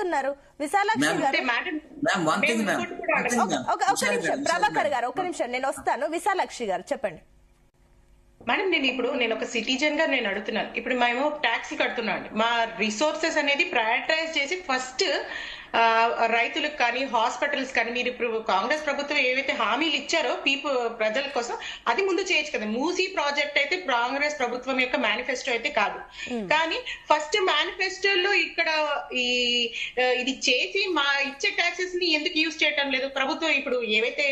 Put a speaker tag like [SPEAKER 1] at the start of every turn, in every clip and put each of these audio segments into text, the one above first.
[SPEAKER 1] అడుగుతున్నారు విశాలాక్షి గారు. ఒక నిమిషం ప్రభాకర్ గారు, ఒక నిమిషం నేను వస్తాను. విశాలాక్షి గారు చెప్పండి.
[SPEAKER 2] మేడం నేను ఒక సిటిజన్ గా నేను అడుగుతున్నాను. ఇప్పుడు మేము ట్యాక్స్ కడుతున్నాం. మా రిసోర్సెస్ అనేది ప్రయారిటైజ్ చేసి ఫస్ట్ రైతులకు కానీ హాస్పిటల్స్ కానీ మీరు ఇప్పుడు కాంగ్రెస్ ప్రభుత్వం ఏవైతే హామీలు ఇచ్చారో ప్రజల కోసం అది ముందు చేయొచ్చు కదా. మూసీ ప్రాజెక్ట్ అయితే కాంగ్రెస్ ప్రభుత్వం యొక్క మేనిఫెస్టో అయితే కాదు. కానీ ఫస్ట్ మేనిఫెస్టోలో ఇక్కడ ఇది చేసి మా ఇచ్చే ట్యాక్సెస్ ని ఎందుకు యూజ్ చేయటం లేదు ప్రభుత్వం? ఇప్పుడు ఏవైతే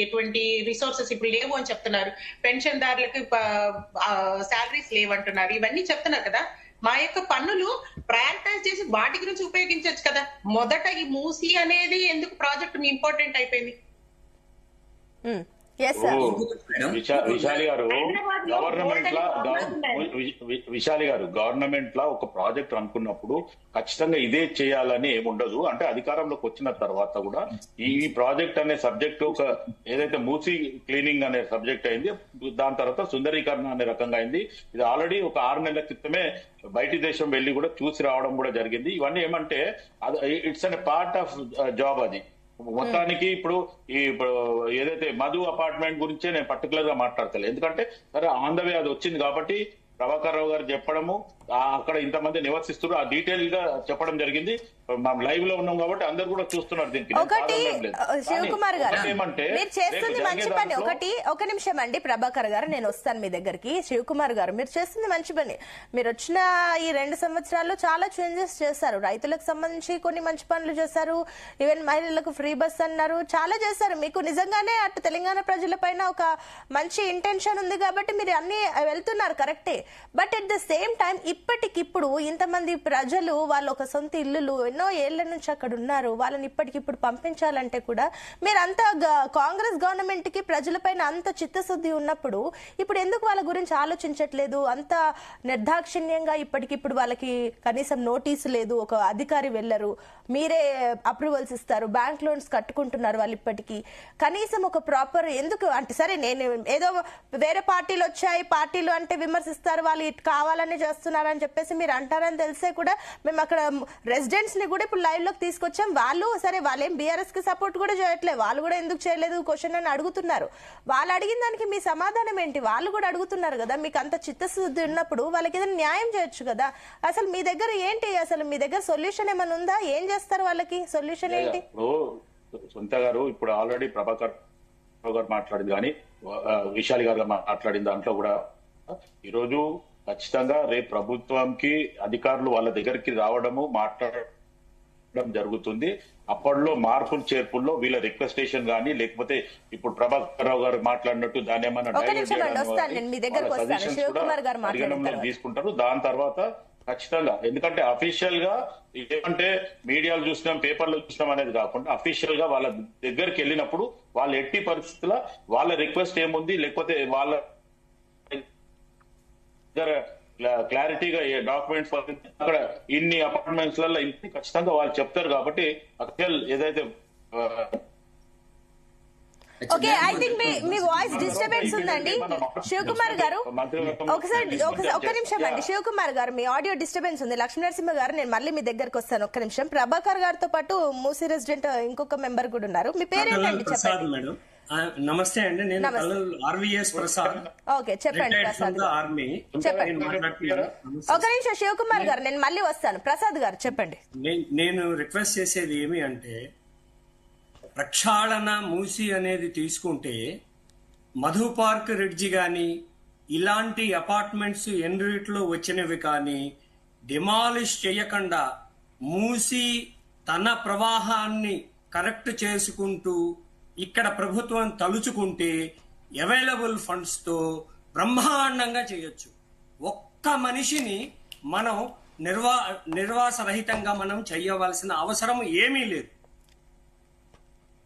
[SPEAKER 2] ఎటువంటి రిసోర్సెస్ ఇప్పుడు లేవు అని చెప్తున్నారు, పెన్షన్ దారులకు శాలరీస్ లేవంటున్నారు, ఇవన్నీ చెప్తున్నారు కదా. మా యొక్క పన్నులు ప్రయారిటైజ్ చేసి వాటి గురించి ఉపయోగించవచ్చు కదా. మొదట ఈ మూసీ అనేది ఎందుకు ప్రాజెక్ట్ మీ ఇంపార్టెంట్ అయిపోయింది?
[SPEAKER 3] విశాలి గారు గవర్నమెంట్ లా ఒక ప్రాజెక్ట్ అనుకున్నప్పుడు ఖచ్చితంగా ఇదే చేయాలని ఏముండదు. అంటే అధికారంలోకి వచ్చిన తర్వాత కూడా ఈ ప్రాజెక్ట్ అనే సబ్జెక్ట్ ఒక ఏదైతే మూసీ క్లీనింగ్ అనే సబ్జెక్ట్ అయింది, దాని తర్వాత సుందరీకరణ అనే రకంగా అయింది. ఇది ఆల్రెడీ ఒక 6 నెలల క్రితమే బయటి దేశం వెళ్లి కూడా చూసి రావడం కూడా జరిగింది. ఇవన్నీ ఏమంటే it's an part of job. అది మొత్తానికి ఇప్పుడు ఏదైతే మధు అపార్ట్మెంట్ గురించే నేను పర్టికులర్ గా మాట్లాడతాను. ఎందుకంటే సరే ఆన్ ద వే అది వచ్చింది కాబట్టి ప్రభాకర్ రావు గారు చెప్పడము, అక్కడ ఇంతమంది నివసిస్తున్నారు, ఆ డీటెయిల్ గా చెప్పడం జరిగింది. మనం లైవ్ లో ఉన్నాం కాబట్టి అందరు కూడా చూస్తున్నారు. దీనికి
[SPEAKER 1] ఒకటి శివకుమార్ గారు మీరు చేస్తుంది మంచి పని. ఒక నిమిషం అండి ప్రభాకర్ గారు, నేను వస్తాను మీ దగ్గరికి. శివకుమార్ గారు మీరు చేస్తుంది మంచి పని. మీరు వచ్చిన ఈ 2 సంవత్సరాల్లో చాలా చేంజెస్ చేశారు. రైతులకు సంబంధించి కొన్ని మంచి పనులు చేశారు. ఈవెన్ మహిళలకు ఫ్రీ బస్ అన్నారు, చాలా చేశారు. మీకు నిజంగానే అటు తెలంగాణ ప్రజల పైన ఒక మంచి ఇంటెన్షన్ ఉంది కాబట్టి మీరు అన్ని వెళ్తున్నారు, కరెక్టే. But at the same time ఇప్పటికిప్పుడు ఇంతమంది ప్రజలు వాళ్ళు ఒక సొంత ఇల్లులు ఎన్నో ఏళ్ల నుంచి అక్కడ ఉన్నారు, వాళ్ళని ఇప్పటికిప్పుడు పంపించాలంటే కూడా మీరు అంత కాంగ్రెస్ గవర్నమెంట్ కి ప్రజలపైన అంత చిత్తశుద్ధి ఉన్నప్పుడు ఇప్పుడు ఎందుకు వాళ్ళ గురించి ఆలోచించట్లేదు? అంత నిర్దాక్షిణ్యంగా ఇప్పటికిప్పుడు వాళ్ళకి కనీసం నోటీసు లేదు, ఒక అధికారి వెళ్లరు, మీరే అప్రూవల్స్ ఇస్తారు, బ్యాంక్ లోన్స్ కట్టుకుంటున్నారు వాళ్ళు. ఇప్పటికీ కనీసం ఒక ప్రాపర్ ఎందుకు అంటే సరే నేను ఏదో వేరే పార్టీలు వచ్చాయి, పార్టీలు అంటే విమర్శిస్తారు, వాళ్ళు ఇటు కావాలని చేస్తున్నారని చెప్పేసి మీరు అంటారని తెలిసే కూడా మేము అక్కడ రెసిడెంట్స్ ని కూడా ఇప్పుడు లైవ్ లోకి తీసుకొచ్చాం. వాళ్ళు సరే వాళ్ళేం బీఆర్ఎస్ కి సపోర్ట్ కూడా చేయట్లేదు, వాళ్ళు కూడా ఎందుకు చేయలేదు క్వశ్చన్ అని అడుగుతున్నారు. వాళ్ళు అడిగిన దానికి మీ సమాధానం ఏంటి? వాళ్ళు కూడా అడుగుతున్నారు కదా. మీకు అంత చిత్తశుద్ధి ఉన్నప్పుడు వాళ్ళకి ఏదైనా న్యాయం చేయొచ్చు కదా. అసలు మీ దగ్గర ఏంటి, అసలు మీ దగ్గర సొల్యూషన్ ఏమైనా ఉందా? ఏం చేస్తారు వాళ్ళకి? సొల్యూషన్ ఏంటి?
[SPEAKER 3] సొంత గారు ఇప్పుడు ఆల్రెడీ ప్రభాకర్ గారు మాట్లాడింది కానీ విశాలి గారు మాట్లాడిన దాంట్లో కూడా ఈరోజు ఖచ్చితంగా రేపు ప్రభుత్వంకి అధికారులు వాళ్ళ దగ్గరికి రావడము మాట్లాడడం జరుగుతుంది. అప్పట్లో మార్పులు చేర్పుల్లో వీళ్ళ రిక్వెస్టేషన్ కానీ లేకపోతే ఇప్పుడు ప్రభాకర్ రావు గారు మాట్లాడినట్టు దాన్ని ఏమన్నా తీసుకుంటారు. దాని తర్వాత ఖచ్చితంగా ఎందుకంటే అఫీషియల్ గా ఏమంటే మీడియాలో చూసినాం, పేపర్లో చూసినాం అనేది కాకుండా అఫీషియల్ గా వాళ్ళ దగ్గరికి వెళ్ళినప్పుడు వాళ్ళ ఎట్టి పరిస్థితుల్లో వాళ్ళ రిక్వెస్ట్ ఏముంది, లేకపోతే వాళ్ళ క్లారిటీగా డాక్యుమెంట్స్ అక్కడ ఇన్ని అపార్ట్మెంట్స్ లలో ఖచ్చితంగా వాళ్ళు చెప్తారు. కాబట్టి అఫీషియల్ ఏదైతే
[SPEAKER 1] okay, I think me voice disturbance ఉందండి శివకుమార్ గారు. ఒక నిమిషం అండి శివకుమార్ గారు, మీ ఆడియో డిస్టర్బెన్స్ ఉంది. లక్ష్మీ నరసింహ గారు నేను మళ్ళీ మీ దగ్గరకు వస్తాను, ఒక్క నిమిషం. ప్రభాకర్ గారితో పాటు మూసీ రెసిడెంట్ ఇంకొక మెంబర్ కూడా ఉన్నారు. మీ పేరేంటండి చెప్పండి.
[SPEAKER 4] నమస్తే అండి, నేను ఆర్వీఎస్ ప్రసాద్.
[SPEAKER 1] ఓకే చెప్పండి ప్రసాద్
[SPEAKER 4] ఆర్మీ.
[SPEAKER 1] చెప్పండి. ఒక నిమిషం శివకుమార్ గారు నేను మళ్ళీ వస్తాను. ప్రసాద్ గారు చెప్పండి.
[SPEAKER 4] నేను రిక్వెస్ట్ చేసేది ఏమి అంటే ప్రక్షాళన మూసి అనేది తీసుకుంటే మధు పార్క్ రిడ్జి కానీ ఇలాంటి అపార్ట్మెంట్స్ ఎన్రీట్లో వచ్చినవి కానీ డిమాలిష్ చేయకుండా మూసి తన ప్రవాహాన్ని కరెక్ట్ చేసుకుంటూ ఇక్కడ ప్రభుత్వం తలుచుకుంటే అవైలబుల్ ఫండ్స్ తో బ్రహ్మాండంగా చేయొచ్చు. ఒక్క మనిషిని మనం నిర్వాసరహితంగా మనం చేయవలసిన అవసరం ఏమీ లేదు.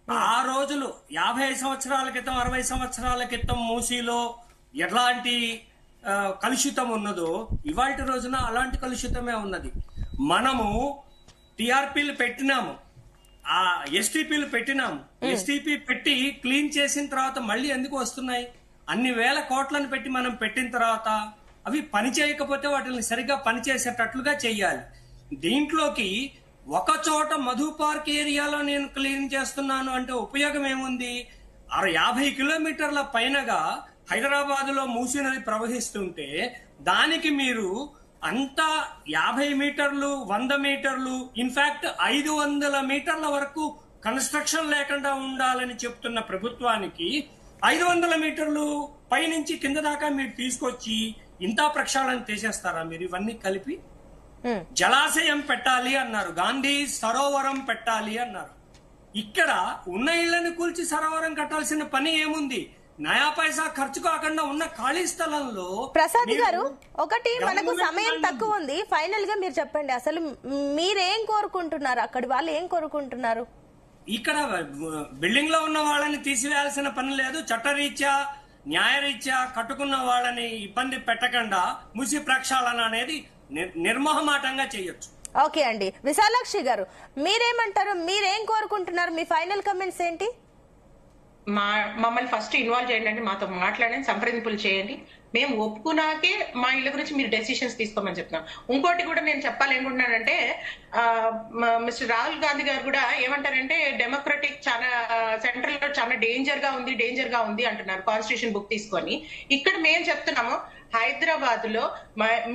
[SPEAKER 4] ఆ రోజులు 50 సంవత్సరాల క్రితం 60 సంవత్సరాల క్రితం మూసీలో ఎట్లాంటి కలుషితం ఉన్నదో ఇవాళ రోజున అలాంటి కలుషితమే ఉన్నది. మనము టిఆర్పీలు పెట్టినాము, ఆ ఎస్టీపీలు పెట్టినాము. ఎస్టీపీ పెట్టి క్లీన్ చేసిన తర్వాత మళ్ళీ ఎందుకు వస్తున్నాయి? అన్ని వేల కోట్లను పెట్టి మనం పెట్టిన తర్వాత అవి పని చేయకపోతే వాటిని సరిగ్గా పనిచేసేటట్లుగా చెయ్యాలి. దీంట్లోకి ఒక చోట మధు పార్క్ ఏరియాలో నేను క్లీన్ చేస్తున్నాను అంటే ఉపయోగం ఏముంది? 50 కిలోమీటర్ల పైనగా హైదరాబాద్ లో మూసీ నది ప్రవహిస్తుంటే దానికి మీరు అంతా 50 మీటర్లు 100 మీటర్లు ఇన్ఫాక్ట్ 500 మీటర్ల వరకు కన్స్ట్రక్షన్ లేకుండా ఉండాలని చెప్తున్న ప్రభుత్వానికి 500 మీటర్లు పైనుంచి కింద దాకా మీరు తీసుకొచ్చి ఇంత ప్రక్షాళన చేసేస్తారా మీరు? ఇవన్నీ కలిపి జలాశయం పెట్టాలి అన్నారు, గాంధీ సరోవరం పెట్టాలి అన్నారు. ఇక్కడ ఉన్న ఇళ్లను కూల్చి సరోవరం కట్టాల్సిన పని ఏముంది? నయా పైసా ఖర్చు కాకుండా ఉన్న ఖాళీ స్థలంలో.
[SPEAKER 1] ప్రసాద్ గారు, ఒకటి మనకు సమయం తక్కువ ఉంది, ఫైనల్ గా మీరు చెప్పండి, అసలు మీరేం కోరుకుంటున్నారు? అక్కడి వాళ్ళు ఏం కోరుకుంటున్నారు?
[SPEAKER 4] ఇక్కడ బిల్డింగ్ లో ఉన్న వాళ్ళని తీసివేయాల్సిన పని లేదు. చట్టరీత్యా న్యాయరీత్యా కట్టుకున్న వాళ్ళని ఇబ్బంది పెట్టకుండా మూసి ప్రక్షాళన అనేది నిర్మోహమాటంగా చేయొచ్చు.
[SPEAKER 1] ఓకే అండి, విశాలాక్షి గారు మీరేమంటారు? మీరేం కోరుకుంటున్నారు? మీ ఫైనల్ కమెంట్స్ ఏంటి?
[SPEAKER 2] మమ్మల్ని ఫస్ట్ ఇన్వాల్వ్ చేయండి అండి, మాతో మాట్లాడండి, సంప్రదింపులు చేయండి. మేము ఒప్పుకున్నాకే మా ఇళ్ళ గురించి మీరు డెసిషన్స్ తీసుకోమని చెప్తున్నాం. ఇంకోటి కూడా నేను చెప్పాలనుకుంటున్నానంటే, మిస్టర్ రాహుల్ గాంధీ గారు కూడా ఏమంటారంటే డెమోక్రటిక్ చాలా సెంట్రల్ లో చాలా డేంజర్ గా ఉంది అంటున్నారు కాన్స్టిట్యూషన్ బుక్ తీసుకొని. ఇక్కడ మేము చెప్తున్నాము హైదరాబాద్ లో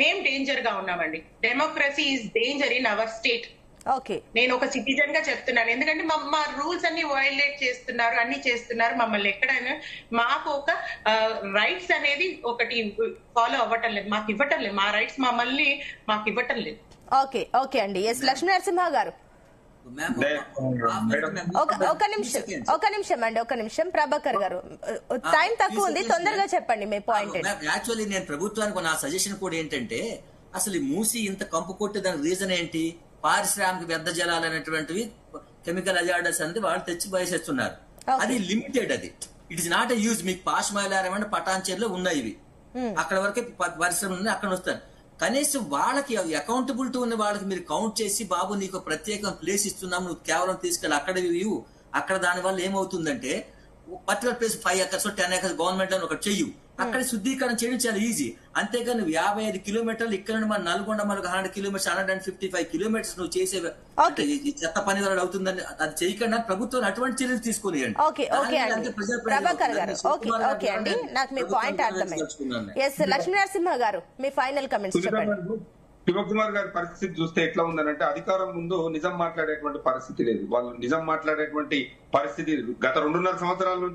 [SPEAKER 2] మేము డేంజర్ గా ఉన్నామండి. Democracy is danger in our state.
[SPEAKER 1] Okay,
[SPEAKER 2] నేను ఒక సిటిజన్ గా చెప్తున్నాను, ఎందుకంటే మా రూల్స్ అన్ని వైలేట్ చేస్తున్నారు, అన్ని చేస్తున్నారు. మమ్మల్ని ఎక్కడైనా మాకు ఒక రైట్స్ అనేది ఒకటి ఫాలో అవ్వటం లేదు, మాకు ఇవ్వటం లేదు, మా రైట్స్ మాకు ఇవ్వటం లేదు.
[SPEAKER 1] ఓకే ఓకే అండి. ఎస్ లక్ష్మీ నరసింహ గారు, ఒక నిమిషం ప్రభాకర్ గారు, టైం తక్కువ ఉంది, తొందరగా చెప్పండి మీ పాయింట్.
[SPEAKER 5] యాక్చువల్లీ నేను ప్రభుత్వానికి నా సజెషన్ కూడా ఏంటంటే, అసలు ఈ మూసి ఇంత కంపు కొట్టే దానికి రీజన్ ఏంటి? పారిశ్రామిక వ్యర్థ జలాలు అనేటువంటివి కెమికల్ అజార్డర్స్ అనేది వాళ్ళు తెచ్చి బయసేస్తున్నారు. అది లిమిటెడ్, అది it is not a use. మీకు పాష్ మైలారం అంటే పటాన్చేరులో ఉన్నాయి ఇవి, అక్కడ వరకే పరిశ్రమలు ఉన్నాయి, అక్కడ వస్తారు. కనీసం వాళ్ళకి అకౌంటబిలిటీ ఉన్న వాళ్ళకి మీరు కౌంట్ చేసి, బాబు నీకు ప్రత్యేక ప్లేస్ ఇస్తున్నాం, నువ్వు కేవలం తీసుకెళ్ళి అక్కడ ఇవ్వు. అక్కడ దాని వల్ల ఏమవుతుందంటే particular place 5 acres 10 acres government అని ఒకటి చెయ్యు, అక్కడ శుద్ధీకరణ చేయడం చాలా ఈజీ. అంతేగాని 55 కిలోమీటర్లు ఇక్కడ నుండి మన నల్గొండ మనకు 100 కిలోమీటర్స్ 155 కిలోమీటర్స్ నువ్వు చేసే చెత్త పని వల్ల అవుతుందని అది చేయకుండా ప్రభుత్వం అటువంటి చర్యలు తీసుకునేయండి.
[SPEAKER 1] ప్రభాకర్ గారు, ఓకే అండి, నాకు మీ పాయింట్ అర్థమైంది. ఎస్ లక్ష్మీ నరసింహ గారు, మీ ఫైనల్ కమెంట్స్ చెప్పండి.
[SPEAKER 6] శివకుమార్ గారి పరిస్థితి చూస్తే ఎట్లా ఉందనంటే, అధికారం ముందు నిజం మాట్లాడేటువంటి పరిస్థితి లేదు, వాళ్ళు నిజం మాట్లాడేటువంటి పరిస్థితి గత 2.5 సంవత్సరాల నుంచి